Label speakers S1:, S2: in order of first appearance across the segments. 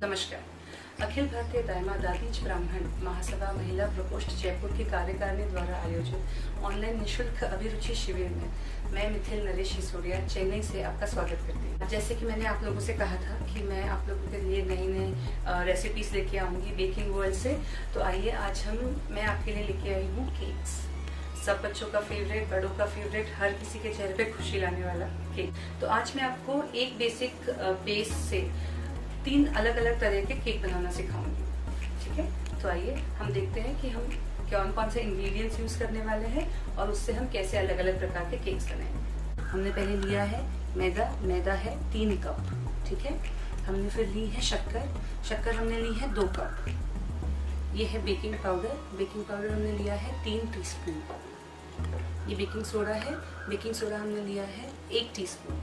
S1: नमस्कार। अखिल भारतीय दायमा दादीज ब्राह्मण महासभा महिला प्रकोष्ठ जयपुर की कार्यकारिणी द्वारा आयोजित ऑनलाइन निःशुल्क अभिरुचि शिविर में मैं मिथिल नरेश सिसोदिया चेन्नई से आपका स्वागत करती हूँ। जैसे कि मैंने आप लोगों से कहा था कि मैं आप लोगों के लिए नई नई रेसिपीज लेके आऊंगी बेकिंग वर्ल्ड से। तो आइए आज मैं आपके लिए लेके आई हूँ केक्स। सब बच्चों का फेवरेट, बड़ों का फेवरेट, हर किसी के चेहरे पे खुशी लाने वाला केक। तो आज मैं आपको एक बेसिक बेस से 3 अलग अलग तरह के केक बनाना सिखाऊंगी। ठीक है, तो आइए हम देखते हैं कि हम कौन कौन से इंग्रेडिएंट्स यूज करने वाले हैं और उससे हम कैसे अलग अलग प्रकार के केक्स बनाएंगे। हमने पहले लिया है मैदा है 3 कप। ठीक है, हमने फिर ली है शक्कर हमने ली है 2 कप। ये है बेकिंग पाउडर हमने लिया है 3 टीस्पून। ये बेकिंग सोडा हमने लिया है 1 टीस्पून।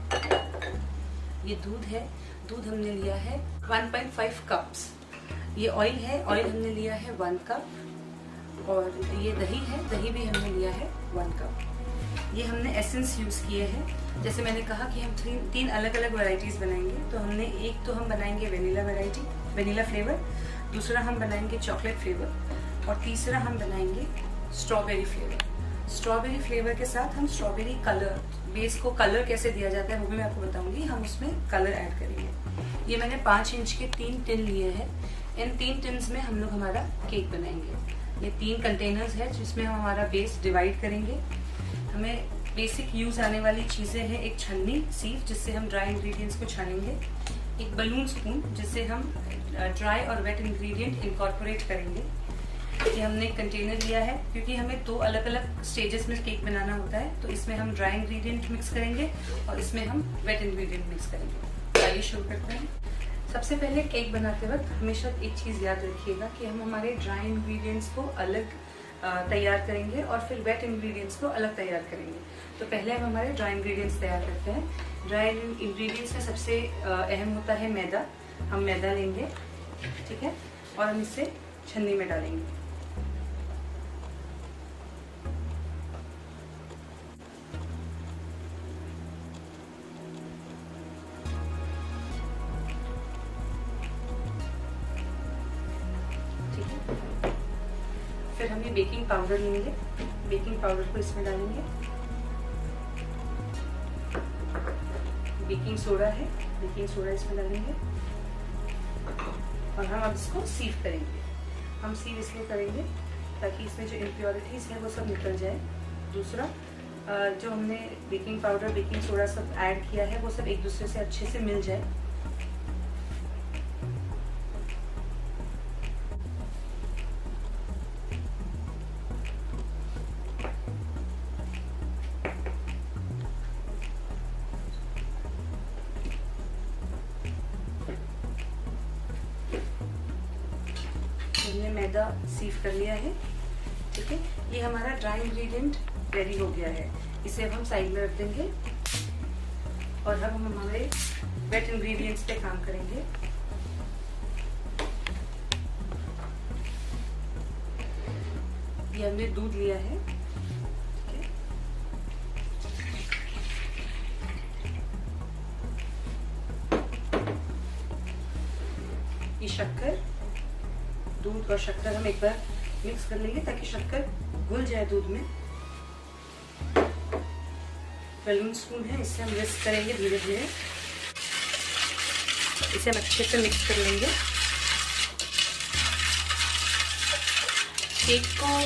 S1: ये दूध हमने लिया है 1.5 कप्स। ये ऑयल हमने लिया है 1 कप। और ये दही भी हमने लिया है 1 कप। ये हमने एसेंस यूज किए हैं। जैसे मैंने कहा कि हम 3 अलग अलग वैरायटीज बनाएंगे। तो हम बनाएंगे वेनिला फ्लेवर, दूसरा हम बनाएंगे चॉकलेट फ्लेवर और तीसरा हम बनाएंगे स्ट्रॉबेरी फ्लेवर। स्ट्रॉबेरी फ्लेवर के साथ हम स्ट्रॉबेरी कलर, बेस को कलर कैसे दिया जाता है वो भी मैं आपको बताऊंगी। हम उसमें कलर ऐड करेंगे। ये मैंने 5 इंच के 3 टिन लिए हैं। इन 3 टिन्स में हम लोग हमारा केक बनाएंगे। ये 3 कंटेनर्स है जिसमें हम हमारा बेस डिवाइड करेंगे। हमें बेसिक यूज आने वाली चीजें हैं, एक छन्नी सीव जिससे हम ड्राई इंग्रेडिएंट्स को छानेंगे, एक बलून स्पून जिससे हम ड्राई और वेट इंग्रेडिएंट इनकॉर्पोरेट करेंगे। ये हमने कंटेनर लिया है क्योंकि हमें 2 अलग अलग स्टेजेस में केक बनाना होता है। तो इसमें हम ड्राई इंग्रेडिएंट मिक्स करेंगे और इसमें हम वेट इंग्रेडिएंट मिक्स करेंगे। आइए शुरू करते हैं। सबसे पहले केक बनाते वक्त हमेशा एक चीज याद रखिएगा कि हम हमारे ड्राई इंग्रेडिएंट्स को अलग तैयार करेंगे और फिर वेट इंग्रेडिएंट्स को अलग तैयार करेंगे। तो पहले हम हमारे ड्राई इंग्रेडिएंट्स तैयार करते हैं। ड्राई इंग्रेडिएंट्स में सबसे अहम होता है मैदा। हम मैदा लेंगे, ठीक है, और हम इसे छन्नी में डालेंगे। फिर हम ये बेकिंग पाउडर लेंगे, बेकिंग पाउडर को इसमें डालेंगे। बेकिंग सोडा इसमें डालेंगे और हम अब इसको सीव करेंगे। हम सीव इसलिए करेंगे ताकि इसमें जो इम्प्योरिटीज है वो सब निकल जाए। दूसरा, जो हमने बेकिंग पाउडर, बेकिंग सोडा सब ऐड किया है वो सब एक दूसरे से अच्छे से मिल जाए। हमने मैदा सीव कर लिया है। ठीक है, ये हमारा ड्राई इंग्रेडिएंट रेडी हो गया है। इसे अब हम साइड में रख देंगे और अब हम हमारे वेट इंग्रेडिएंट्स पे काम करेंगे। ये हमने दूध लिया है, ठीक है, ये शक्कर, दूध और शक्कर हम एक बार मिक्स कर लेंगे ताकि शक्कर घुल जाए दूध में। बलून स्पून है, इससे हम मिक्स करेंगे धीरे धीरे। इसे हम अच्छे से मिक्स कर लेंगे। केक को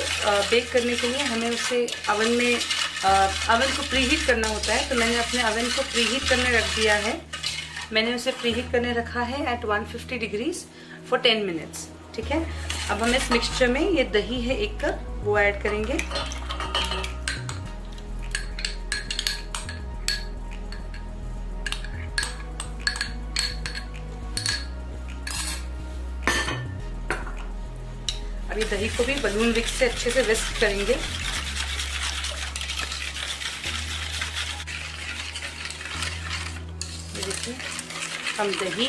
S1: बेक करने के लिए हमें उसे अवन को प्रीहीट करना होता है। तो मैंने अपने अवन को प्रीहीट करने रख दिया है। मैंने उसे प्रीहीट करने रखा है एट 150 डिग्रीज फॉर 10 मिनट्स। ठीक है, अब हम इस मिक्सचर में ये दही है 1 कप, वो ऐड करेंगे। अब ये दही को भी बलून विक्स से अच्छे से विस्क करेंगे। ये देखिए, हम दही,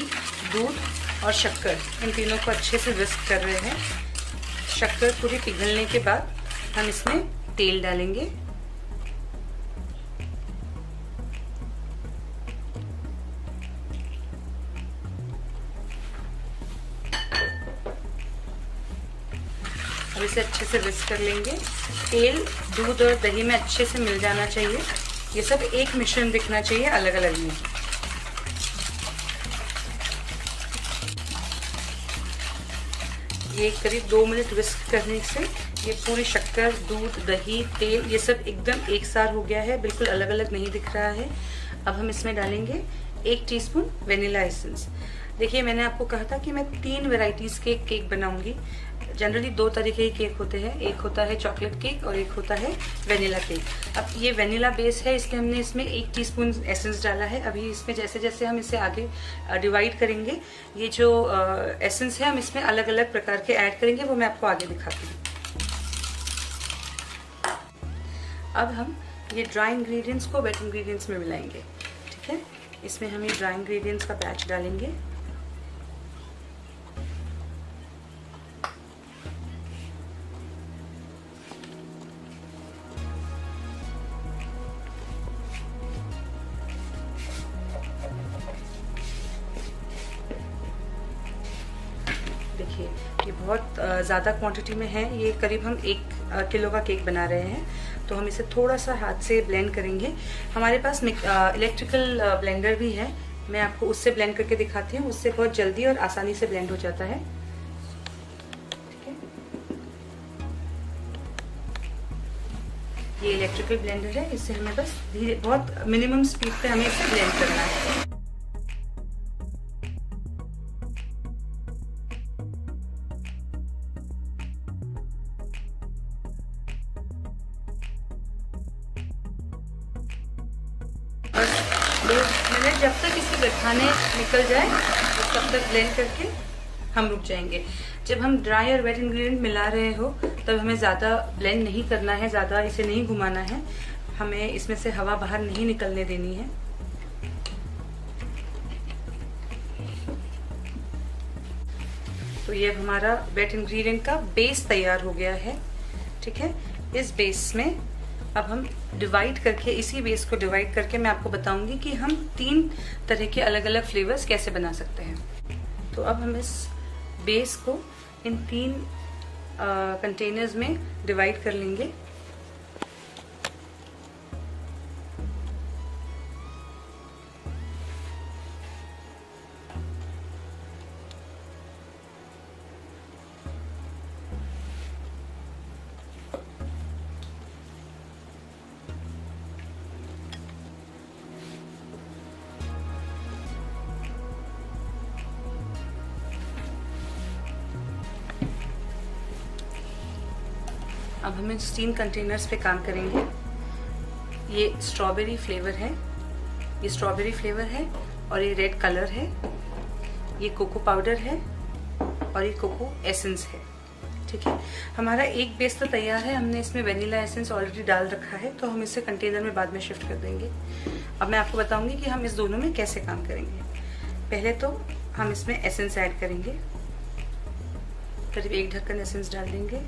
S1: दूध और शक्कर, इन तीनों को अच्छे से विस्क कर रहे हैं। शक्कर पूरी पिघलने के बाद हम इसमें तेल डालेंगे। इसे अच्छे से विस्क कर लेंगे। तेल, दूध और दही में अच्छे से मिल जाना चाहिए। ये सब एक मिश्रण दिखना चाहिए, अलग अलग नहीं। ये करीब 2 मिनट विस्क करने से ये पूरी शक्कर, दूध, दही, तेल ये सब एकदम एक साथ हो गया है, बिल्कुल अलग अलग नहीं दिख रहा है। अब हम इसमें डालेंगे 1 टीस्पून वेनिला एसेंस। देखिए, मैंने आपको कहा था कि मैं 3 वैरायटीज के केक बनाऊंगी। जनरली 2 तरीके के केक होते हैं, एक होता है चॉकलेट केक और एक होता है वेनिला केक। अब ये वेनिला बेस है, इसलिए हमने इसमें 1 टीस्पून एसेंस डाला है। अभी इसमें जैसे जैसे हम इसे आगे डिवाइड करेंगे, ये जो एसेंस है हम इसमें अलग अलग प्रकार के ऐड करेंगे, वो मैं आपको आगे दिखाती हूँ। अब हम ये ड्राई इंग्रेडिएंट्स को वेट इंग्रेडिएंट्स में मिलाएंगे। ठीक है, इसमें हम ये ड्राई इंग्रेडिएंट्स का बैच डालेंगे। देखिए, ये बहुत ज़्यादा क्वांटिटी में है, ये करीब हम 1 किलो का केक बना रहे हैं, तो हम इसे थोड़ा सा हाथ से ब्लेंड करेंगे। हमारे पास इलेक्ट्रिकल ब्लेंडर भी है, मैं आपको उससे ब्लेंड करके दिखाती हूँ, उससे बहुत जल्दी और आसानी से ब्लेंड हो जाता है। ठीक है, ये इलेक्ट्रिकल ब्लेंडर है, इससे हमें बस धीरे, बहुत मिनिमम स्पीड पे हमें इसे ब्लेंड करना है। मैंने जब तक इसके गठाने निकल जाए तब तक ब्लेंड करके हम रुक जाएंगे। जब हम ड्राई और वेट इंग्रेडिएंट मिला रहे हो तब हमें ज़्यादा ब्लेंड नहीं करना है, ज़्यादा इसे नहीं घुमाना है, हमें इसमें से हवा बाहर नहीं निकलने देनी है। तो ये अब हमारा वेट इंग्रेडिएंट का बेस तैयार हो गया है। ठीक है, इस बेस में अब हम डिवाइड करके, इसी बेस को डिवाइड करके मैं आपको बताऊंगी कि हम 3 तरह के अलग अलग फ्लेवर्स कैसे बना सकते हैं। तो अब हम इस बेस को इन 3 कंटेनर्स में डिवाइड कर लेंगे। अब हम इन 3 कंटेनर्स पे काम करेंगे। ये स्ट्रॉबेरी फ्लेवर है, ये स्ट्रॉबेरी फ्लेवर है और ये रेड कलर है, ये कोको पाउडर है और ये कोको एसेंस है। ठीक है, हमारा एक बेस तो तैयार है, हमने इसमें वेनिला एसेंस ऑलरेडी डाल रखा है, तो हम इसे कंटेनर में बाद में शिफ्ट कर देंगे। अब मैं आपको बताऊंगी कि हम इस दोनों में कैसे काम करेंगे। पहले तो हम इसमें एसेंस ऐड करेंगे, करीब 1 ढक्कन एसेंस डाल देंगे।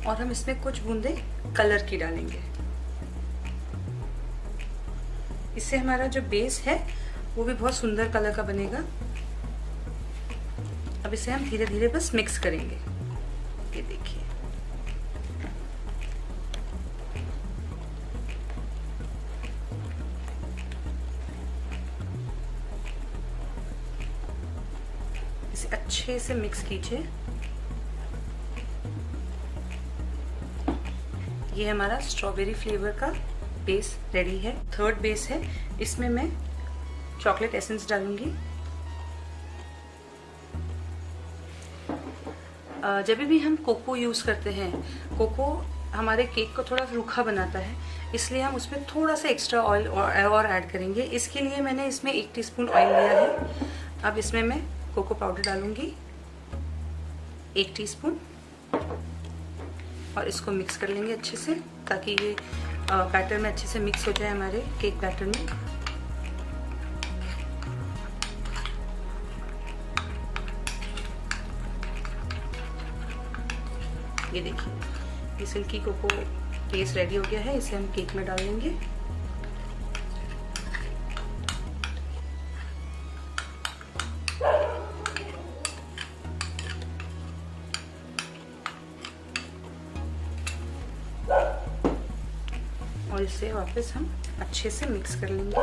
S1: और हम इसमें कुछ बूंदे कलर की डालेंगे, इससे हमारा जो बेस है वो भी बहुत सुंदर कलर का बनेगा। अब इसे हम धीरे धीरे बस मिक्स करेंगे। ये देखिए, इसे अच्छे से मिक्स कीजिए। ये हमारा स्ट्रॉबेरी फ्लेवर का बेस रेडी है। 3rd बेस है, इसमें मैं चॉकलेट एसेंस डालूंगी। जब भी हम कोको यूज करते हैं, कोको हमारे केक को थोड़ा रूखा बनाता है, इसलिए हम उसमें थोड़ा सा एक्स्ट्रा ऑयल और ऐड करेंगे। इसके लिए मैंने इसमें 1 टीस्पून ऑयल लिया है। अब इसमें मैं कोको पाउडर डालूंगी 1 टीस्पून और इसको मिक्स कर लेंगे अच्छे से, ताकि ये बैटर में अच्छे से मिक्स हो जाए हमारे केक बैटर में। ये देखिए, ये सिल्की कोको पेस्ट रेडी हो गया है, इसे हम केक में डाल देंगे। इसे वापस हम अच्छे से मिक्स कर लेंगे।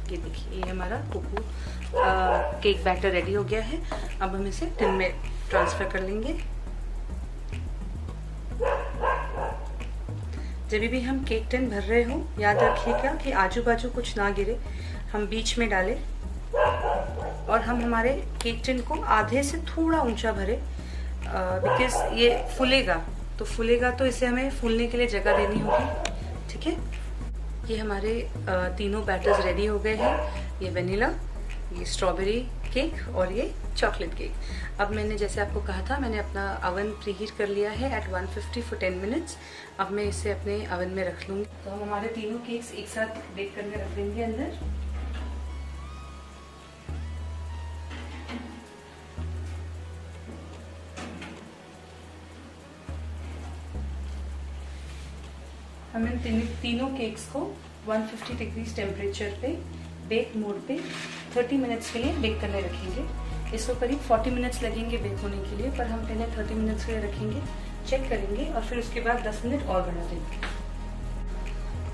S1: ये देखिए, ये हमारा कोको केक बैटर रेडी हो गया है। अब हम इसे टिन में ट्रांसफर कर लेंगे। जब भी हम केक टिन भर रहे हो, याद रखिएगा कि आजू बाजू कुछ ना गिरे, हम बीच में डालें और हम हमारे केक टिन को आधे से थोड़ा ऊंचा भरे, बिकॉज ये फूलेगा तो इसे हमें फूलने के लिए जगह देनी होगी। ठीक है, ये हमारे तीनों बैटर्स रेडी हो गए हैं। ये वेनिला, ये स्ट्रॉबेरी केक और ये चॉकलेट केक। अब मैंने जैसे आपको कहा था, मैंने अपना ओवन प्रीहीट कर लिया है एट 150 फॉर 10 मिनट्स। अब मैं इसे अपने ओवन में रख लूँगी। तो हम हमारे तीनों केक्स एक साथ बेक करने रख देंगे अंदर। हम इन तीनों केक्स को 150 डिग्रीज टेम्परेचर पे बेक मोड पे 30 मिनट्स के लिए बेक करने रखेंगे। इसको करीब 40 मिनट्स लगेंगे बेक होने के लिए, पर हम पहले 30 मिनट्स के लिए रखेंगे, चेक करेंगे और फिर उसके बाद 10 मिनट और बढ़ा देंगे।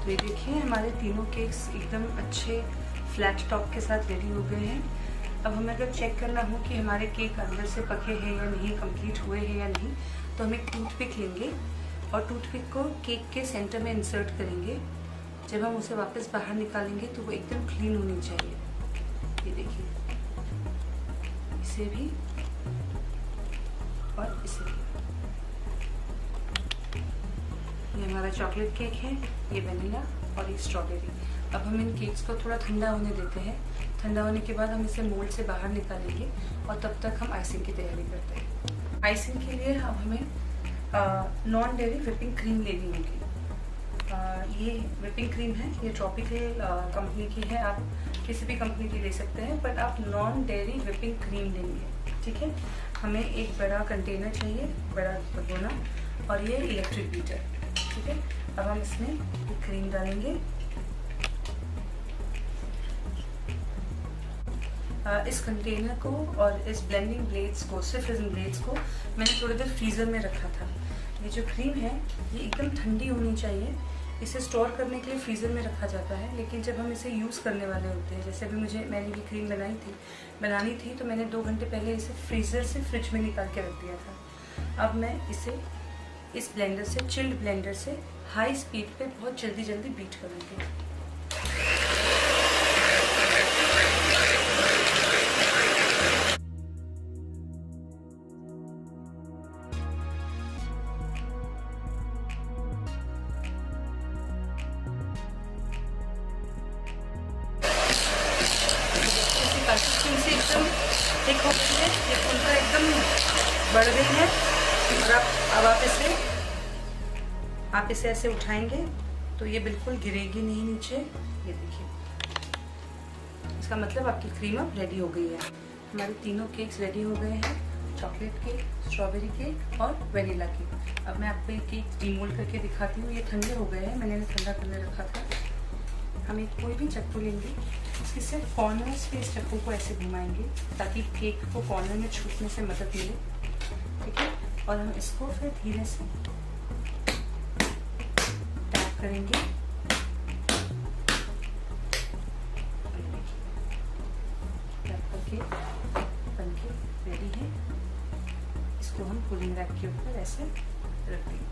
S1: तो ये देखिए, हमारे तीनों केक्स एकदम अच्छे फ्लैट टॉप के साथ रेडी हो गए हैं। अब हमें अगर चेक करना हो कि हमारे केक अंदर से पके हैं या नहीं, कंप्लीट हुए हैं या नहीं, तो हम एक टूथपिक लेंगे और टूथपिक को केक के सेंटर में इंसर्ट करेंगे। जब हम उसे वापस बाहर निकालेंगे तो वो एकदम क्लीन होनी चाहिए। ये देखिए, इसे भी और इसे भी। ये हमारा चॉकलेट केक है, ये वेनिला और ये स्ट्रॉबेरी। अब हम इन केक्स को थोड़ा ठंडा होने देते हैं। ठंडा होने के बाद हम इसे मोल्ड से बाहर निकालेंगे और तब तक हम आइसिंग की तैयारी करते हैं। आइसिंग के लिए अब हमें नॉन डेयरी व्हिपिंग क्रीम लेनी होगी। ये व्हिपिंग क्रीम है, ये ट्रॉपिकल कंपनी की है, आप किसी भी कंपनी की ले सकते हैं, बट आप नॉन डेयरी व्हिपिंग क्रीम लेंगे। ठीक है, हमें एक बड़ा कंटेनर चाहिए, बड़ा भगोना, और ये इलेक्ट्रिक बीटर। ठीक है, अब हम इसमें ये क्रीम डालेंगे। इस कंटेनर को और इस ब्लेंडिंग ब्लेड्स को, सिर्फ इन ब्लेड्स को मैंने थोड़ी देर फ्रीज़र में रखा था। ये जो क्रीम है ये एकदम ठंडी होनी चाहिए। इसे स्टोर करने के लिए फ्रीज़र में रखा जाता है, लेकिन जब हम इसे यूज़ करने वाले होते हैं, जैसे अभी मैंने ये क्रीम बनानी थी तो मैंने 2 घंटे पहले इसे फ्रीज़र से फ्रिज में निकाल के रख दिया था। अब मैं इसे इस ब्लेंडर से, चिल्ड ब्लेंडर से हाई स्पीड पे बहुत जल्दी बीट करूँगी। कंसिस्टेंसी एकदम थिक हो गई है, ये फुलका एकदम बढ़ गई है। और अब आप इसे ऐसे उठाएंगे तो ये बिल्कुल गिरेगी नहीं नीचे। ये देखिए, इसका मतलब आपकी क्रीम अब रेडी हो गई है। हमारे तीनों केक्स रेडी हो गए हैं, चॉकलेट केक, स्ट्रॉबेरी केक और वेनिला केक। अब मैं आपको ये केक डीमोल्ड करके दिखाती हूँ। ये ठंडे हो गए हैं, मैंने इन्हें ठंडा करने रखा था। हम एक कोई भी चक्कू लेंगे, इसके सिर्फ कॉर्नर्स पे इस चक्कू को ऐसे घुमाएंगे ताकि केक को कॉर्नर में छूटने से मदद मिले। ठीक है, और हम इसको फिर धीरे से टैप करेंगे। टैप करके बनके रेडी है। इसको हम कूलिंग रैक के ऊपर ऐसे रख देंगे।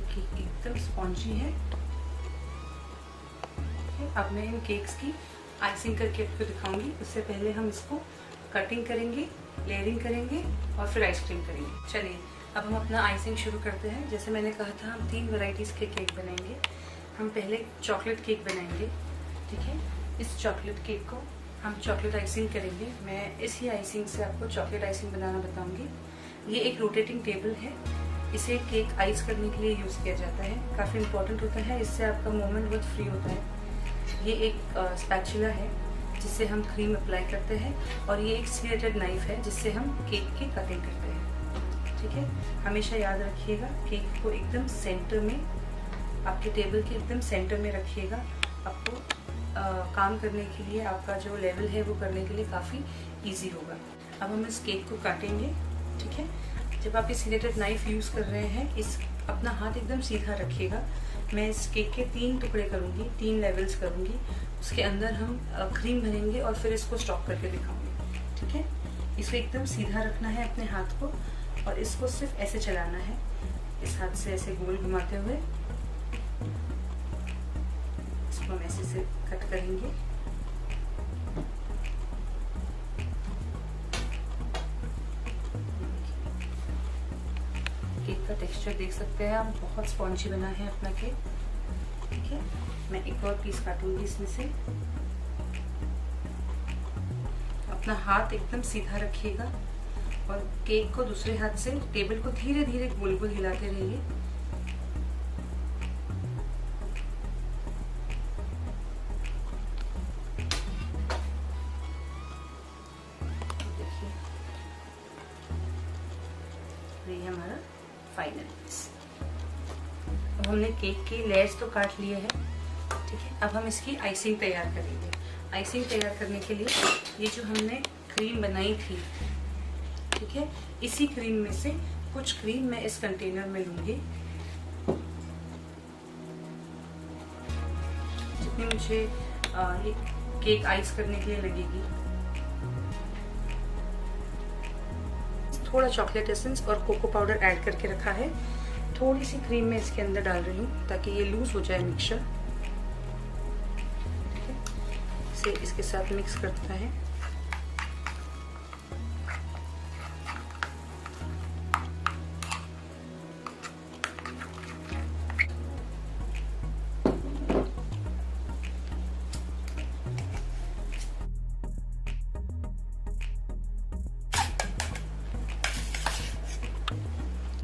S1: केक एकदम स्पॉन्जी है। अब मैं इन केक्स की आइसिंग करके आपको दिखाऊंगी। उससे पहले हम इसको कटिंग करेंगे, लेयरिंग करेंगे और फिर आइसक्रीम करेंगे। चलिए अब हम अपना आइसिंग शुरू करते हैं। जैसे मैंने कहा था, हम 3 वैरायटीज़ के केक बनाएंगे। हम पहले चॉकलेट केक बनाएंगे। ठीक है, इस चॉकलेट केक को हम चॉकलेट आइसिंग करेंगे। मैं इसी आइसिंग से आपको चॉकलेट आइसिंग बनाना बताऊंगी। ये एक रोटेटिंग टेबल है, इसे केक आइस करने के लिए यूज़ किया जाता है, काफ़ी इम्पोर्टेंट होता है, इससे आपका मोमेंट बहुत फ्री होता है। ये एक स्पैचुला है जिससे हम क्रीम अप्लाई करते हैं, और ये एक सीलेटेड नाइफ है जिससे हम केक की कटिंग करते हैं। ठीक है, हमेशा याद रखिएगा केक को एकदम सेंटर में, आपके टेबल के एकदम सेंटर में रखिएगा। आपको काम करने के लिए, आपका जो लेवल है वो करने के लिए काफ़ी इजी होगा। अब हम इस केक को काटेंगे। ठीक है, जब आप ये सीलेटेड नाइफ यूज़ कर रहे हैं, इस अपना हाथ एकदम सीधा रखिएगा। मैं इस केक के 3 टुकड़े करूँगी, 3 लेवल्स करूँगी, उसके अंदर हम क्रीम भरेंगे और फिर इसको स्टॉप करके दिखाऊंगी। ठीक है, इसको एकदम सीधा रखना है अपने हाथ को, और इसको सिर्फ ऐसे चलाना है, इस हाथ से ऐसे गोल घुमाते हुए इसको हम ऐसे से कट करेंगे। केक का टेक्सचर देख सकते हैं आप, बहुत स्पॉन्जी बना है अपना केक। ठीक है, मैं एक और पीस काटूंगी इसमें से। अपना हाथ एकदम सीधा रखिएगा और केक को दूसरे हाथ से टेबल को धीरे धीरे गोल गोल हिलाते रहिए। देखिए, ये हमारा फाइनल पीस। अब हमने केक की लेयर्स तो काट लिए हैं। ठीक है, अब हम इसकी आइसिंग तैयार करेंगे। आइसिंग तैयार करने के लिए ये जो हमने क्रीम बनाई थी, ठीक है, इसी क्रीम में से कुछ क्रीम मैं इस कंटेनर में लूंगी, जितनी मुझे ये केक आइस करने के लिए लगेगी। थोड़ा चॉकलेट एसेंस और कोको पाउडर ऐड करके रखा है। थोड़ी सी क्रीम मैं इसके अंदर डाल रही हूँ ताकि ये लूज हो जाए मिक्सचर। इसे इसके साथ मिक्स करता है।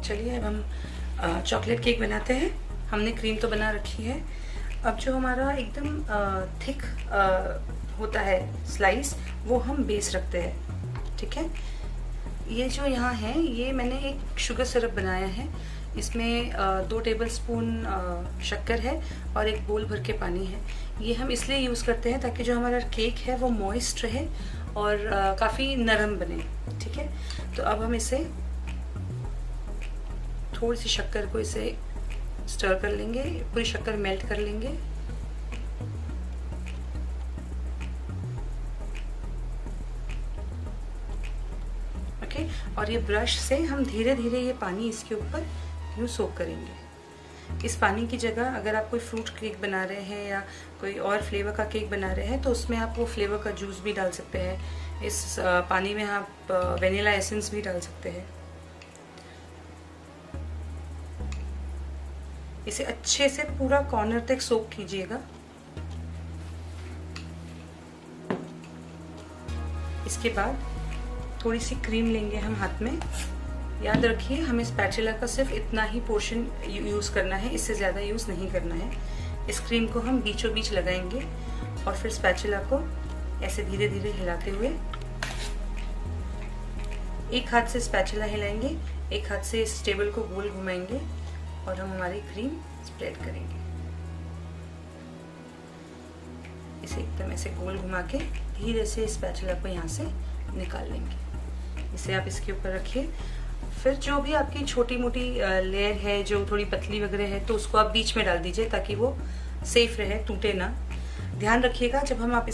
S1: चलिए अब हम चॉकलेट केक बनाते हैं। हमने क्रीम तो बना रखी है। अब जो हमारा एकदम थिक होता है स्लाइस, वो हम बेस रखते हैं। ठीक है, ये जो यहाँ है, ये मैंने एक शुगर सिरप बनाया है। इसमें 2 टेबलस्पून शक्कर है और एक बोल भर के पानी है। ये हम इसलिए यूज़ करते हैं ताकि जो हमारा केक है वो मॉइस्ट रहे और काफ़ी नरम बने। ठीक है, तो अब हम इसे थोड़ी सी शक्कर को इसे स्टर कर लेंगे, पूरी शक्कर मेल्ट कर लेंगे। ओके, और ये ब्रश से हम धीरे धीरे ये पानी इसके ऊपर यूँ सोक करेंगे। इस पानी की जगह अगर आप कोई फ्रूट केक बना रहे हैं या कोई और फ्लेवर का केक बना रहे हैं तो उसमें आप वो फ्लेवर का जूस भी डाल सकते हैं। इस पानी में आप वेनिला एसेंस भी डाल सकते हैं। इसे अच्छे से पूरा कॉर्नर तक सोक कीजिएगा। इसके बाद थोड़ी सी क्रीम लेंगे हम हाथ में। याद रखिए, हमें स्पैचुला का सिर्फ इतना ही पोर्शन यूज करना है, इससे ज्यादा यूज नहीं करना है। इस क्रीम को हम बीचों बीच लगाएंगे और फिर स्पैचुला को ऐसे धीरे धीरे हिलाते हुए, एक हाथ से स्पैचुला हिलाएंगे, एक हाथ से इस टेबल को गोल घुमाएंगे और हम हमारी क्रीम स्प्रेड करेंगे। इसे एकदम ऐसे गोल घुमा के धीरे से स्पैचुला को यहाँ से निकाल लेंगे। इसे आप इसके ऊपर रखिए। फिर जो भी आपकी छोटी मोटी लेयर है जो थोड़ी पतली वगैरह है, तो उसको आप बीच में डाल दीजिए ताकि वो सेफ रहे, टूटे ना। ध्यान रखिएगा, जब हम आप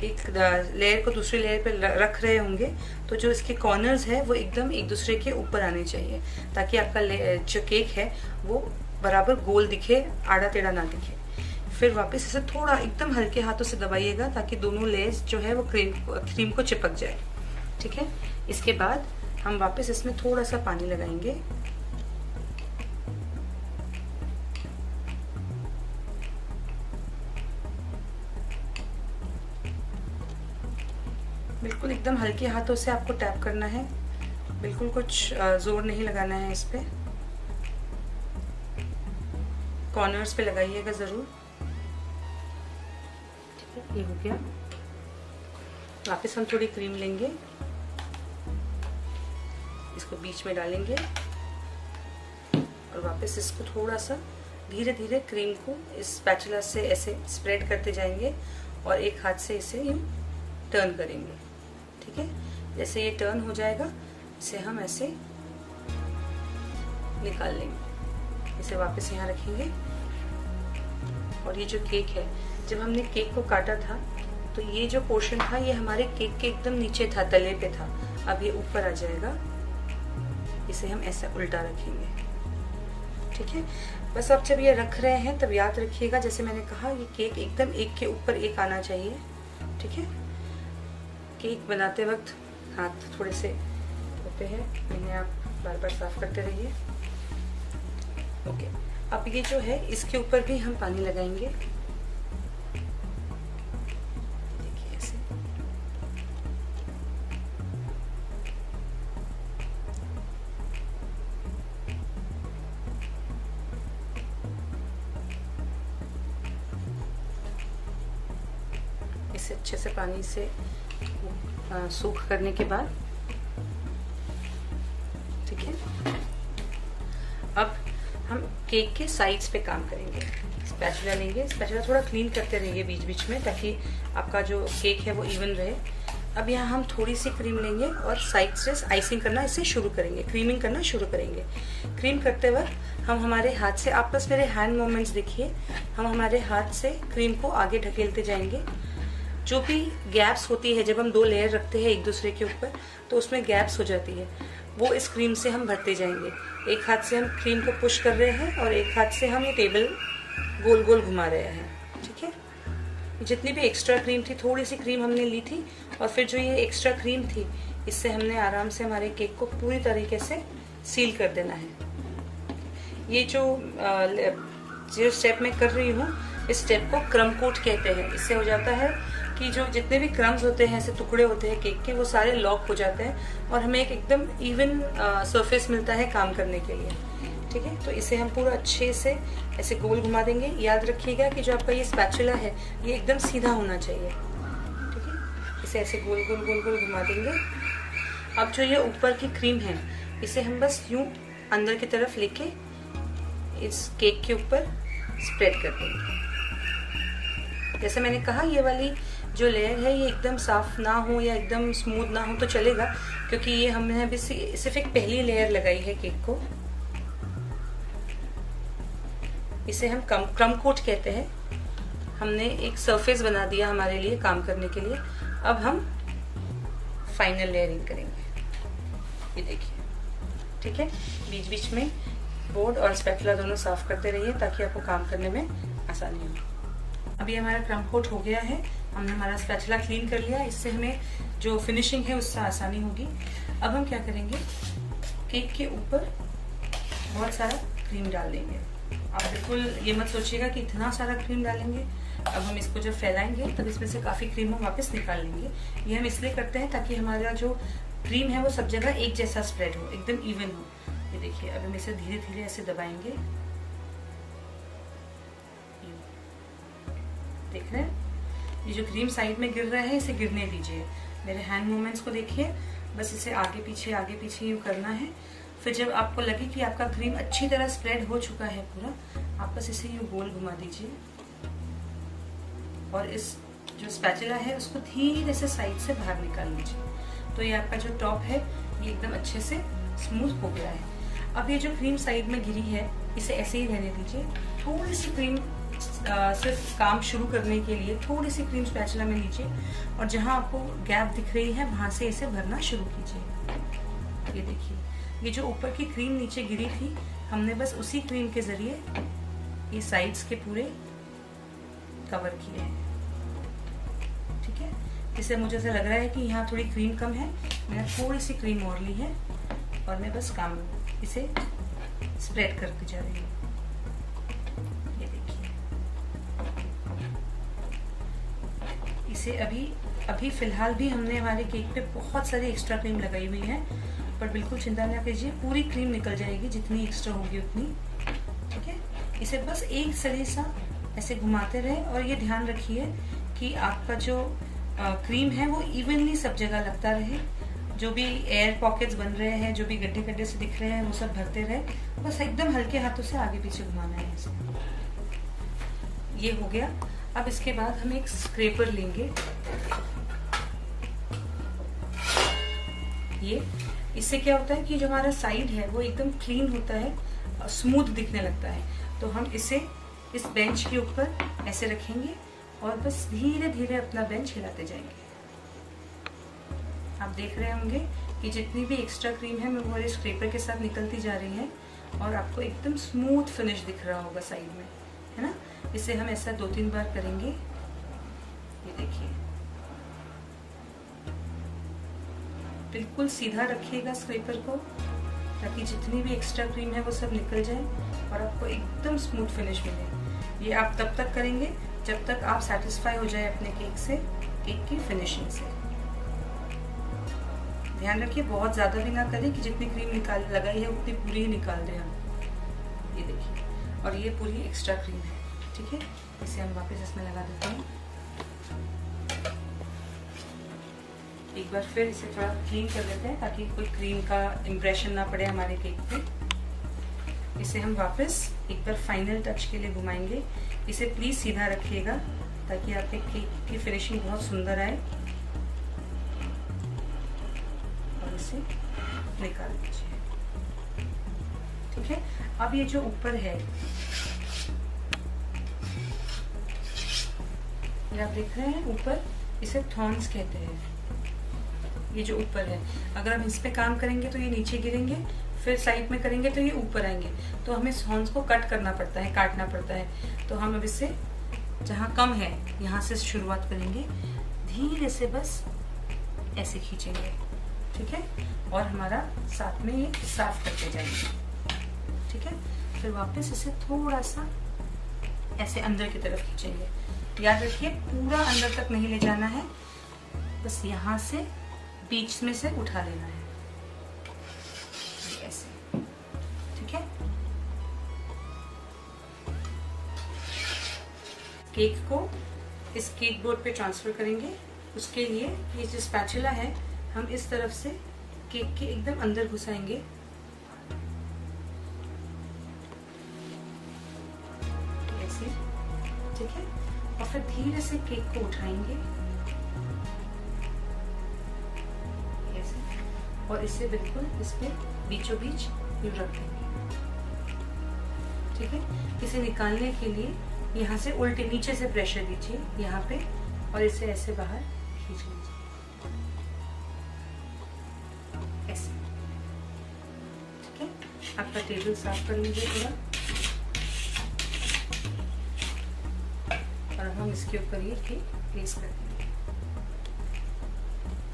S1: एक लेयर को दूसरी लेयर पे रख रहे होंगे तो जो इसके कॉर्नर्स है वो एकदम एक दूसरे के ऊपर आने चाहिए, ताकि आपका जो केक है वो बराबर गोल दिखे, आड़ा टेढ़ा ना दिखे। फिर वापस इसे थोड़ा एकदम हल्के हाथों से दबाइएगा ताकि दोनों लेयर्स जो है वो क्रीम को चिपक जाए। ठीक है, इसके बाद हम वापस इसमें थोड़ा सा पानी लगाएंगे। बिल्कुल एकदम हल्के हाथों से आपको टैप करना है, बिल्कुल कुछ जोर नहीं लगाना है इस पे। कॉर्नर्स पे लगाइएगा ज़रूर। ठीक है, ये हो गया। वापस हम थोड़ी क्रीम लेंगे, इसको बीच में डालेंगे और वापस इसको थोड़ा सा धीरे धीरे क्रीम को इस स्पैचुला से ऐसे स्प्रेड करते जाएंगे और एक हाथ से इसे यूं टर्न करेंगे। ठीक है, जैसे ये टर्न हो जाएगा इसे हम ऐसे निकाल लेंगे। इसे वापस यहाँ रखेंगे। और ये जो केक है, जब हमने केक को काटा था तो ये जो पोर्शन था ये हमारे केक के एकदम नीचे था, तले पे था। अब ये ऊपर आ जाएगा। इसे हम ऐसा उल्टा रखेंगे। ठीक है, बस आप जब ये रख रहे हैं तब याद रखिएगा, जैसे मैंने कहा, ये केक एकदम एक के ऊपर एक आना चाहिए। ठीक है, केक बनाते वक्त हाथ थोड़े से होते हैं, इन्हें आप बार बार साफ करते रहिए। ओके, अब ये जो है इसके ऊपर भी हम पानी लगाएंगे। देखिए ऐसे। इसे अच्छे से पानी से सूख करने के बाद, ठीक है, अब हम केक के साइड्स पे काम करेंगे। स्पैचुला लेंगे, स्पैचुला थोड़ा क्लीन करते रहिए बीच बीच में ताकि आपका जो केक है वो इवन रहे। अब यहाँ हम थोड़ी सी क्रीम लेंगे और साइड से आइसिंग करना इसे शुरू करेंगे, क्रीमिंग करना शुरू करेंगे। क्रीम करते वक्त हम हमारे हाथ से, आप बस मेरे हैंड मूवमेंट्स देखिए, हम हमारे हाथ से क्रीम को आगे ढकेलते जाएंगे। जो भी गैप्स होती है, जब हम दो लेयर रखते हैं एक दूसरे के ऊपर तो उसमें गैप्स हो जाती है, वो इस क्रीम से हम भरते जाएंगे। एक हाथ से हम क्रीम को पुश कर रहे हैं और एक हाथ से हम ये टेबल गोल गोल घुमा रहे हैं। ठीक है, जितनी भी एक्स्ट्रा क्रीम थी, थोड़ी सी क्रीम हमने ली थी और फिर जो ये एक्स्ट्रा क्रीम थी इससे हमने आराम से हमारे केक को पूरी तरीके से सील कर देना है। ये जो स्टेप मैं कर रही हूँ, इस स्टेप को क्रम कोट कहते हैं। इससे हो जाता है कि जो जितने भी क्रम्स होते हैं, ऐसे टुकड़े होते हैं केक के, वो सारे लॉक हो जाते हैं और हमें एक एकदम इवन सरफेस मिलता है काम करने के लिए। ठीक है, तो इसे हम पूरा अच्छे से ऐसे गोल घुमा देंगे। याद रखिएगा कि जो आपका ये स्पैचुला है ये एकदम सीधा होना चाहिए। ठीक है, इसे ऐसे गोल गोल गोल गोल घुमा देंगे। अब जो ये ऊपर की क्रीम है इसे हम बस यूं अंदर की तरफ लेके इस केक के ऊपर स्प्रेड कर देंगे। जैसे मैंने कहा, ये वाली जो लेयर है ये एकदम साफ ना हो या एकदम स्मूथ ना हो तो चलेगा, क्योंकि ये हमने अभी सिर्फ एक पहली लेयर लगाई है केक को। इसे हम क्रम कोट कहते हैं। हमने एक सरफेस बना दिया हमारे लिए काम करने के लिए। अब हम फाइनल लेयरिंग करेंगे। ये देखिए, ठीक है, बीच बीच में बोर्ड और स्पैचुला दोनों साफ करते रहिए ताकि आपको काम करने में आसानी हो। अभी हमारा क्रम कोट हो गया है, हमने हमारा स्पैचुला क्लीन कर लिया। इससे हमें जो फिनिशिंग है उससे आसानी होगी। अब हम क्या करेंगे, केक के ऊपर बहुत सारा क्रीम डाल देंगे। आप बिल्कुल ये मत सोचिएगा कि इतना सारा क्रीम डालेंगे। अब हम इसको जब फैलाएंगे तब इसमें से काफ़ी क्रीम हम वापस निकाल लेंगे। ये हम इसलिए करते हैं ताकि हमारा जो क्रीम है वो सब जगह एक जैसा स्प्रेड हो, एकदम इवन हो। ये देखिए, अब हम इसे धीरे धीरे ऐसे दबाएंगे। देख रहे हैं, ये जो क्रीम साइड में गिर रहा है इसे गिरने दीजिए। मेरे हैंड मूवमेंट्स को देखिए, बस इसे आगे पीछे यूँ करना है। फिर जब आपको लगे कि आपका क्रीम अच्छी तरह स्प्रेड हो चुका है पूरा, आप बस इसे यूँ गोल घुमा दीजिए और इस जो स्पैचुला है उसको धीरे से साइड से बाहर निकाल लीजिए। तो ये आपका जो टॉप है ये एकदम अच्छे से स्मूथ हो गया है। अब ये जो क्रीम साइड में गिरी है इसे ऐसे ही रहने दीजिए। थोड़ी सी क्रीम सिर्फ काम शुरू करने के लिए थोड़ी सी क्रीम स्पैचुला में लीजिए और जहां आपको गैप दिख रही है वहां से इसे भरना शुरू कीजिए। ये देखिए, ये जो ऊपर की क्रीम नीचे गिरी थी, हमने बस उसी क्रीम के जरिए ये साइड्स के पूरे कवर किए हैं। ठीक है, इससे मुझे ऐसा लग रहा है कि यहाँ थोड़ी क्रीम कम है, मैंने थोड़ी सी क्रीम और ली है और मैं बस काम इसे स्प्रेड करती जा रही हूँ। ये देखिए, इसे अभी फिलहाल भी हमने हमारे केक पे बहुत सारी एक्स्ट्रा क्रीम लगाई हुई है, पर बिल्कुल चिंता ना कीजिए, पूरी क्रीम निकल जाएगी, जितनी एक्स्ट्रा होगी उतनी। ठीक है, इसे बस एक सरी सा ऐसे घुमाते रहे और ये ध्यान रखिए कि आपका जो क्रीम है वो इवनली सब जगह लगता रहे। जो भी एयर पॉकेट्स बन रहे हैं, जो भी गड्ढे गड्ढे से दिख रहे हैं, वो सब भरते रहे। बस एकदम हल्के हाथों से आगे पीछे घुमाना है इसे। ये हो गया। अब इसके बाद हम एक स्क्रैपर लेंगे। ये इससे क्या होता है कि जो हमारा साइड है वो एकदम क्लीन होता है, स्मूथ दिखने लगता है। तो हम इसे इस बेंच के ऊपर ऐसे रखेंगे और बस धीरे धीरे अपना बेंच हिलाते जाएंगे। आप देख रहे होंगे कि जितनी भी एक्स्ट्रा क्रीम है वो हमारे स्क्रैपर के साथ निकलती जा रही है और आपको एकदम स्मूथ फिनिश दिख रहा होगा साइड में, है ना। इसे हम ऐसा 2-3 बार करेंगे। ये देखिए, बिल्कुल सीधा रखिएगा स्क्रैपर को ताकि जितनी भी एक्स्ट्रा क्रीम है वो सब निकल जाए और आपको एकदम स्मूथ फिनिश मिले। ये आप तब तक करेंगे जब तक आप सेटिस्फाई हो जाए अपने केक से, केक की फिनिशिंग से। ध्यान रखिए बहुत ज़्यादा भी ना करें कि जितनी क्रीम निकाल लगाई है उतनी पूरी ही निकाल दें हम। ये देखिए, और ये पूरी एक्स्ट्रा क्रीम है, ठीक है। इसे हम वापस इसमें लगा देते हैं। एक बार फिर इसे थोड़ा क्लीन कर लेते हैं ताकि कोई क्रीम का इम्प्रेशन ना पड़े हमारे केक पे। इसे हम वापस एक बार फाइनल टच के लिए घुमाएंगे। इसे प्लीज सीधा रखिएगा ताकि आपके केक की फिनिशिंग बहुत सुंदर आए। और इसे निकाल दीजिए, ठीक है। अब ये जो ऊपर है, ये आप देख रहे हैं ऊपर, इसे थॉर्न्स कहते हैं। ये जो ऊपर है, अगर हम इस पे काम करेंगे तो ये नीचे गिरेंगे, फिर साइड में करेंगे तो ये ऊपर आएंगे। तो हमें थॉर्न्स को कट करना पड़ता है, काटना पड़ता है। तो हम अब इससे जहाँ कम है यहाँ से शुरुआत करेंगे, धीरे से बस ऐसे खींचेंगे, ठीक है। और हमारा साथ में ये साफ करते जाएंगे, ठीक है। फिर वापस इसे थोड़ा सा ऐसे अंदर की तरफ खींचेंगे। याद रखिए पूरा अंदर तक नहीं ले जाना है, बस यहाँ से बीच में से उठा लेना है, ऐसे, ठीक है। केक को इस केक बोर्ड पे ट्रांसफर करेंगे। उसके लिए ये जो स्पैचुला है हम इस तरफ से केक के एकदम अंदर घुसाएंगे, ऐसे, ठीक है। और फिर धीरे से केक को उठाएंगे और इसे बिल्कुल इस पे बीचों बीच यूं रख देंगे, ठीक है। इसे निकालने के लिए यहाँ से उल्टे नीचे से प्रेशर दीजिए यहाँ पे और इसे ऐसे बाहर खींच लीजिए, ऐसे, ठीक है। आपका टेबल साफ कर लीजिए थोड़ा और अब हम इसके ऊपर ये केक प्लेस कर देंगे,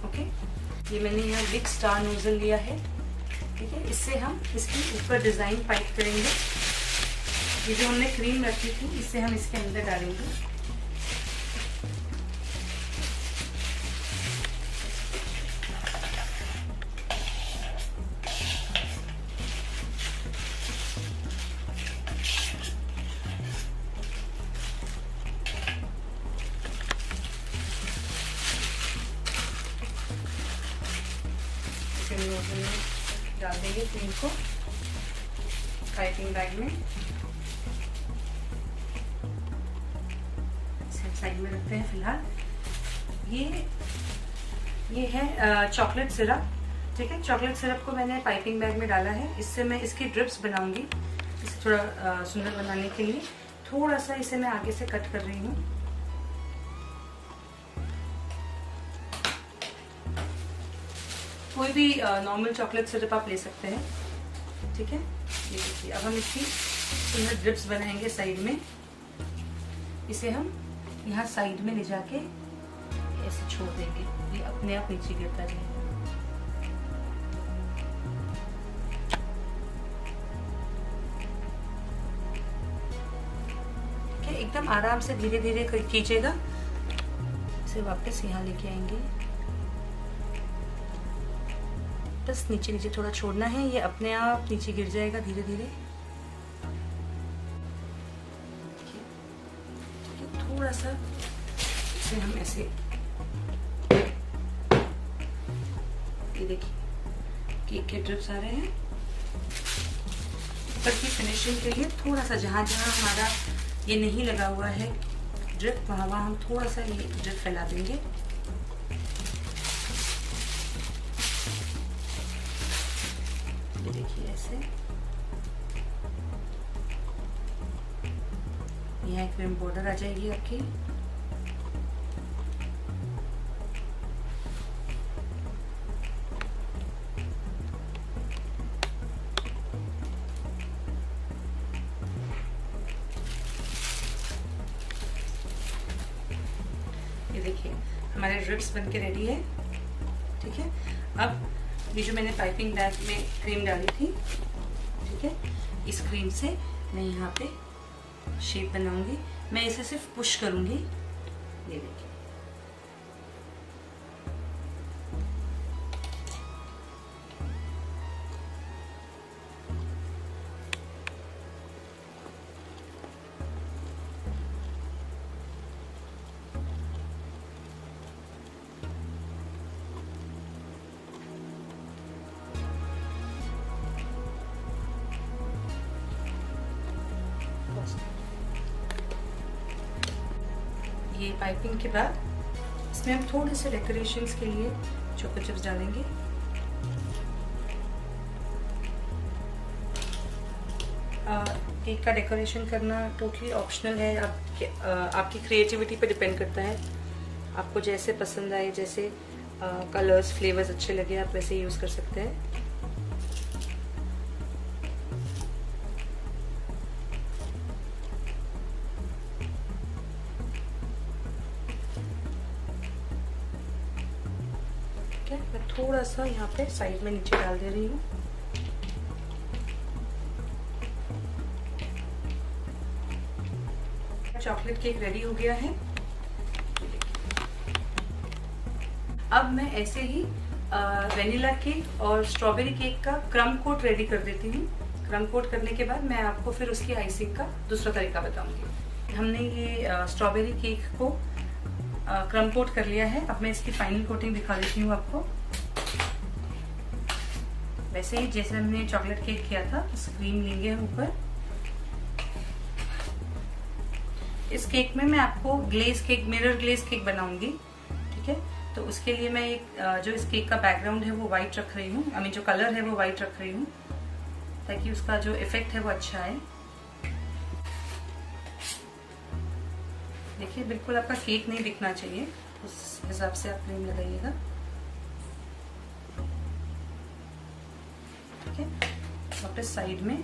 S1: ओके। ये मैंने यहाँ बिग स्टार नोजल लिया है, ठीक है। इससे हम इसके ऊपर डिजाइन पाइप करेंगे। ये जो हमने क्रीम रखी थी इससे हम इसके अंदर डालेंगे। डाल देंगे क्रीम को पाइपिंग बैग में, साइड में रखते हैं फिलहाल। ये है चॉकलेट सिरप, ठीक है। चॉकलेट सिरप को मैंने पाइपिंग बैग में डाला है। इससे मैं इसकी ड्रिप्स बनाऊंगी, इसे थोड़ा सुंदर बनाने के लिए। थोड़ा सा इसे मैं आगे से कट कर रही हूँ। कोई भी नॉर्मल चॉकलेट सिरप आप ले सकते हैं, ठीक है। ये देखिए, अब हम इसकी सुंदर ड्रिप्स बनाएंगे साइड में। इसे हम यहाँ साइड में ले जाके ऐसे छोड़ देंगे, ये अपने आप नीचे गिरता जाएगा। ठीक है, एकदम आराम से धीरे धीरे कीजिएगा। इसे वापस यहाँ लेके आएंगे, बस नीचे नीचे थोड़ा छोड़ना है, ये अपने आप नीचे गिर जाएगा धीरे धीरे। थोड़ा सा इसे हम ऐसे, ये देखिए केक के ड्रिप्स आ रहे हैं। ऊपर की फिनिशिंग के लिए थोड़ा सा जहाँ जहाँ हमारा ये नहीं लगा हुआ है ड्रिप, वहाँ हम थोड़ा सा ये ड्रिप फैला देंगे। ये देखिए ऐसे, यहाँ एक रिम बॉर्डर आ जाएगी आपकी। ये देखिए हमारे ड्रिप्स बनके रेडी है। ठीक है, अब ये जो मैंने पाइपिंग बैग में क्रीम डाली थी, ठीक है, इस क्रीम से मैं यहाँ पे शेप बनाऊंगी। मैं इसे सिर्फ पुश करूंगी। ये देखिए, ये पाइपिंग के बाद इसमें हम थोड़े से डेकोरेशंस के लिए चोको चिप्स डालेंगे। केक का डेकोरेशन करना टोटली ऑप्शनल है, आपकी क्रिएटिविटी पे डिपेंड करता है। आपको जैसे पसंद आए, जैसे कलर्स फ्लेवर्स अच्छे लगे, आप वैसे यूज़ कर सकते हैं। मैं थोड़ा सा यहाँ पे साइड में नीचे डाल दे रही हूँ। चॉकलेट केक रेडी हो गया है। अब मैं ऐसे ही वेनिला केक और स्ट्रॉबेरी केक का क्रम कोट रेडी कर देती हूँ। क्रम कोट करने के बाद मैं आपको फिर उसकी आइसिंग का दूसरा तरीका बताऊंगी। हमने ये स्ट्रॉबेरी केक को क्रम कोट कर लिया है। अब मैं इसकी फाइनल कोटिंग दिखा देती हूँ आपको। वैसे ही जैसे हमने चॉकलेट केक किया था, क्रीम लेंगे ऊपर। इस केक में मैं आपको glaze cake, mirror glaze cake बनाऊंगी। ठीक है, तो उसके लिए मैं एक जो इस केक का बैकग्राउंड है वो व्हाइट रख रही हूँ, आई मीन जो कलर है वो व्हाइट रख रही हूँ, ताकि उसका जो इफेक्ट है वो अच्छा है। देखिए बिल्कुल आपका केक नहीं दिखना चाहिए, उस हिसाब से आप फ्रेम लगाइएगा। ठीक है, वापस साइड में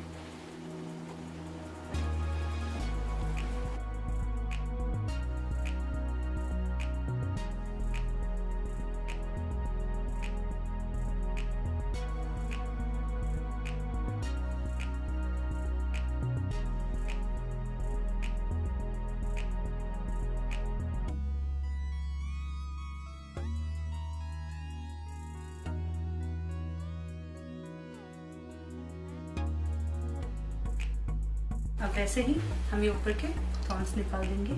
S1: अब वैसे ही हम ये ऊपर के थॉर्न्स निकाल देंगे।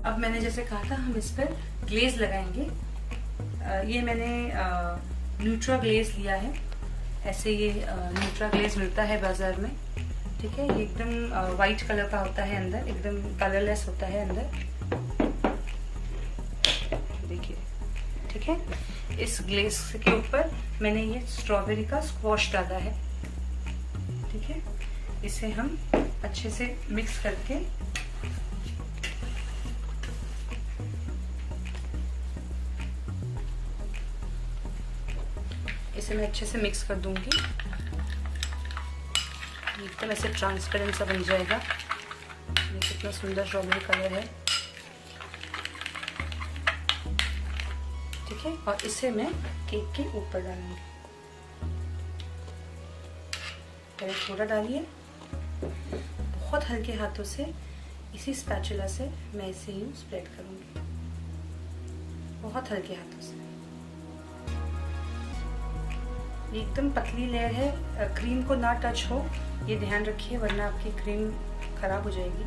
S1: अब मैंने जैसे कहा था हम इस पर ग्लेज लगाएंगे। ये मैंने न्यूट्रा ग्लेज लिया है। ऐसे ये न्यूट्रा ग्लेज मिलता है बाजार में। ठीक है, ये एकदम वाइट कलर का होता है, अंदर एकदम कलरलेस होता है अंदर। देखिए, ठीक है, इस ग्लेज के ऊपर मैंने ये स्ट्रॉबेरी का स्क्वॉश डाला है। ठीक है, इसे हम अच्छे से मिक्स करके इसे मैं अच्छे से मिक्स कर दूंगी। एकदम ऐसे ट्रांसपेरेंट सा बन जाएगा। ये कितना सुंदर स्ट्रॉबेरी कलर है। ठीक है, और इसे मैं केक के ऊपर डालूंगी। पहले थोड़ा डालिए, बहुत हल्के हाथों से इसी स्पैचुला से मैं इसे यूं स्प्रेड करूंगी। बहुत हल्के हाथों से। एकदम पतली लेयर है, क्रीम को ना टच हो ये ध्यान रखिए, वरना आपकी क्रीम खराब हो जाएगी।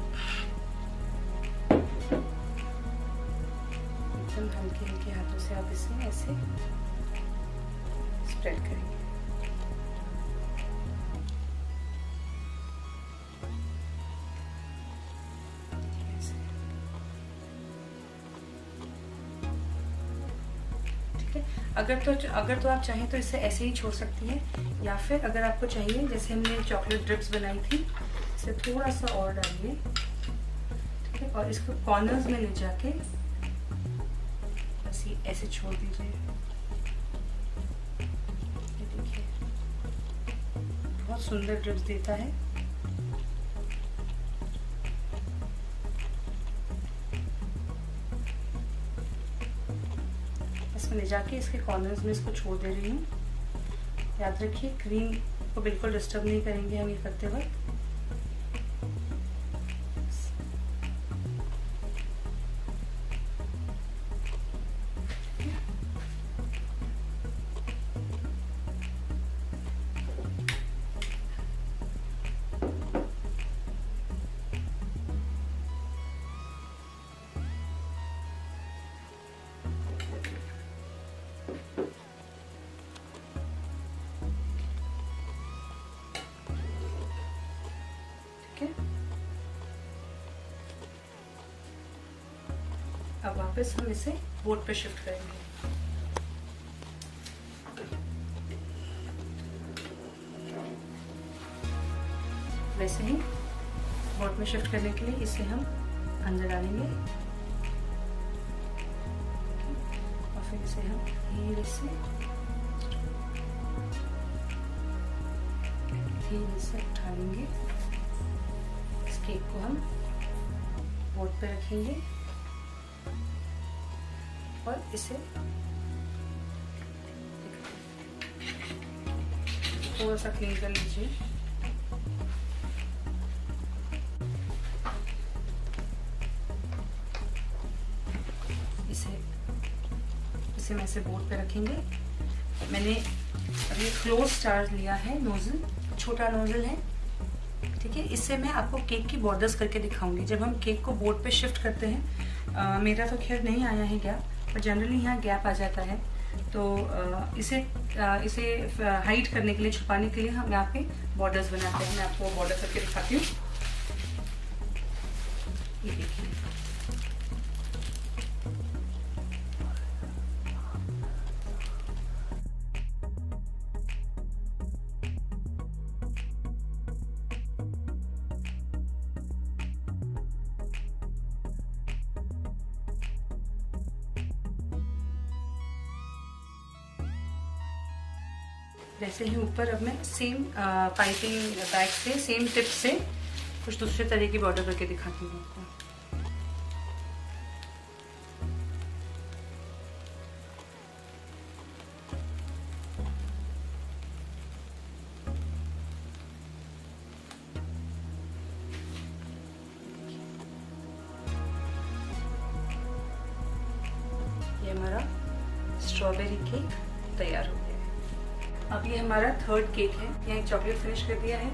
S1: एकदम हल्के हल्के हाथों से आप इसे ऐसे स्प्रेड करेंगे। अगर तो आप चाहें तो इसे ऐसे ही छोड़ सकती हैं, या फिर अगर आपको चाहिए, जैसे हमने चॉकलेट ड्रिप्स बनाई थी, इसे थोड़ा सा और डालिए, ठीक है, और इसको कॉर्नर्स में ले जाके बस ये ऐसे छोड़ दीजिए। ये देखिए बहुत सुंदर ड्रिप्स देता है। इसमें ले जाके इसके कॉर्नर्स में इसको छोड़ दे रही हूँ। याद रखिए क्रीम को बिल्कुल डिस्टर्ब नहीं करेंगे हम ये करते वक्त। अब वापस हम इसे बोर्ड पे शिफ्ट करेंगे। वैसे ही बोर्ड में शिफ्ट करने के लिए इसे हम अंदर डालेंगे और फिर इसे हम धीरे से उठा लेंगे। इस केक को हम बोर्ड पे रखेंगे और इसे थोड़ा सा क्लीन कर लीजिए। इसे मैं इसे बोर्ड पे रखेंगे। मैंने अभी क्लोज स्टार लिया है, नोजल, छोटा नोजल है, ठीक है। इससे मैं आपको केक की बॉर्डर्स करके दिखाऊंगी। जब हम केक को बोर्ड पे शिफ्ट करते हैं, मेरा तो खैर नहीं आया है गैप, पर जनरली यहाँ गैप आ जाता है, तो इसे हाइड करने के लिए, छुपाने के लिए हम यहाँ पे बॉर्डर्स बनाते हैं। मैं आपको बॉर्डर करके दिखाती हूँ। ये देखिए, वैसे ही ऊपर अब मैं सेम पाइपिंग बैग से, सेम टिप से कुछ दूसरे तरह की बॉर्डर करके दिखाती हूँ आपको। ये हमारा स्ट्रॉबेरी केक तैयार हो गया है। अब ये हमारा थर्ड केक है। यहाँ एक चॉकलेट फिनिश कर दिया है,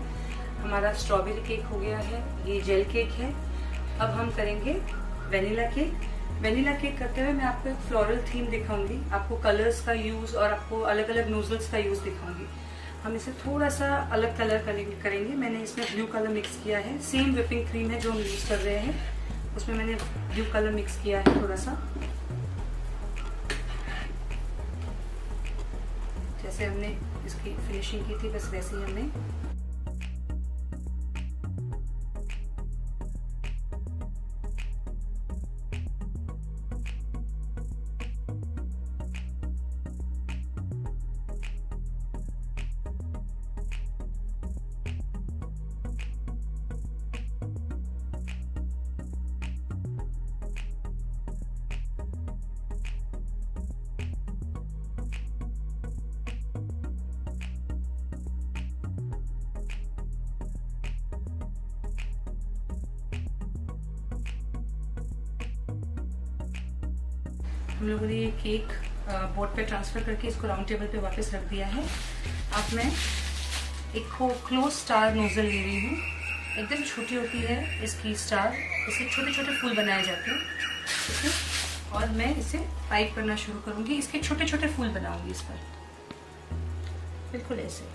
S1: हमारा स्ट्रॉबेरी केक हो गया है, ये जेल केक है। अब हम करेंगे वेनिला केक। वेनिला केक करते हुए मैं आपको एक फ्लोरल थीम दिखाऊंगी, आपको कलर्स का यूज और आपको अलग अलग नोजल्स का यूज दिखाऊंगी। हम इसे थोड़ा सा अलग कलर करेंगे। मैंने इसमें ब्लू कलर मिक्स किया है, सेम व्हिपिंग क्रीम है जो हम यूज कर रहे हैं, उसमें मैंने ब्लू कलर मिक्स किया है थोड़ा सा। जैसे हमने इसकी फिनिशिंग की थी बस वैसे ही हमने हम लोगों ने ये केक बोर्ड पे ट्रांसफ़र करके इसको राउंड टेबल पे वापस रख दिया है। अब मैं एक क्लोज स्टार नोजल ले रही हूँ। एकदम छोटी होती है इसकी स्टार, इससे छोटे छोटे फूल बनाए जाते हैं, ठीक है। और मैं इसे पाइप करना शुरू करूँगी। इसके छोटे छोटे फूल बनाऊँगी इस पर, बिल्कुल ऐसे।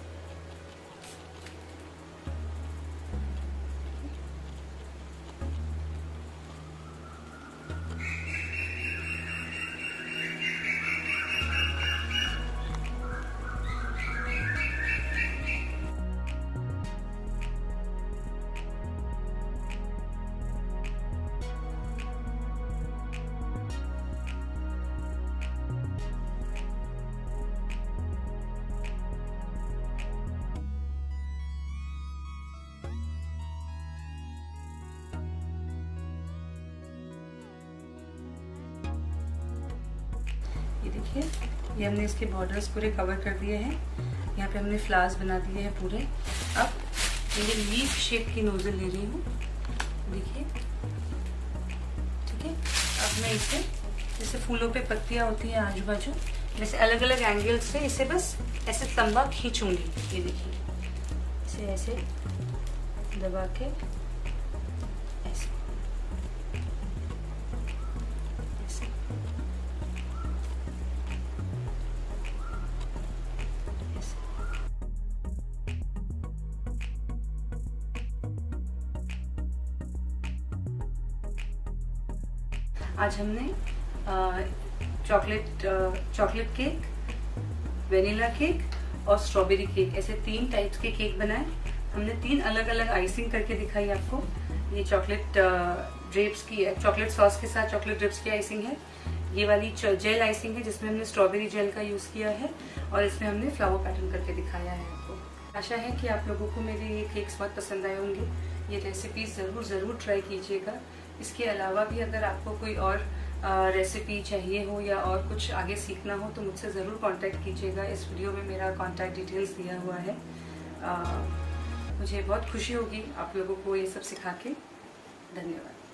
S1: ये देखिए, ये हमने इसके बॉर्डर्स पूरे कवर कर दिए हैं। यहाँ पे हमने फ्लावर्स बना दिए हैं पूरे। अब ये लीफ शेप की नोजल ले रही हूँ, देखिए, ठीक है। अब मैं इसे, जैसे फूलों पे पत्तियाँ होती हैं आजू बाजू, वैसे अलग अलग एंगल से इसे बस ऐसे लंबा खींचूंगी। ये देखिए, इसे ऐसे दबा के ऐसे ऐसे आज हमने चॉकलेट केक, वेनिला केक और स्ट्रॉबेरी केक, ऐसे 3 टाइप्स के केक बनाए। हमने 3 अलग अलग आइसिंग करके दिखाई आपको। ये चॉकलेट ड्रिप्स की, चॉकलेट सॉस के साथ चॉकलेट ड्रिप्स की आइसिंग है। ये वाली जेल आइसिंग है जिसमें हमने स्ट्रॉबेरी जेल का यूज़ किया है, और इसमें हमने फ्लावर पैटर्न करके दिखाया है आपको। आशा है कि आप लोगों को मेरे ये केक्स बहुत पसंद आए होंगे। ये रेसिपी ज़रूर ट्राई कीजिएगा। इसके अलावा भी अगर आपको कोई और रेसिपी चाहिए हो या और कुछ आगे सीखना हो तो मुझसे ज़रूर कांटेक्ट कीजिएगा। इस वीडियो में मेरा कांटेक्ट डिटेल्स दिया हुआ है। मुझे बहुत खुशी होगी आप लोगों को ये सब सिखा के। धन्यवाद।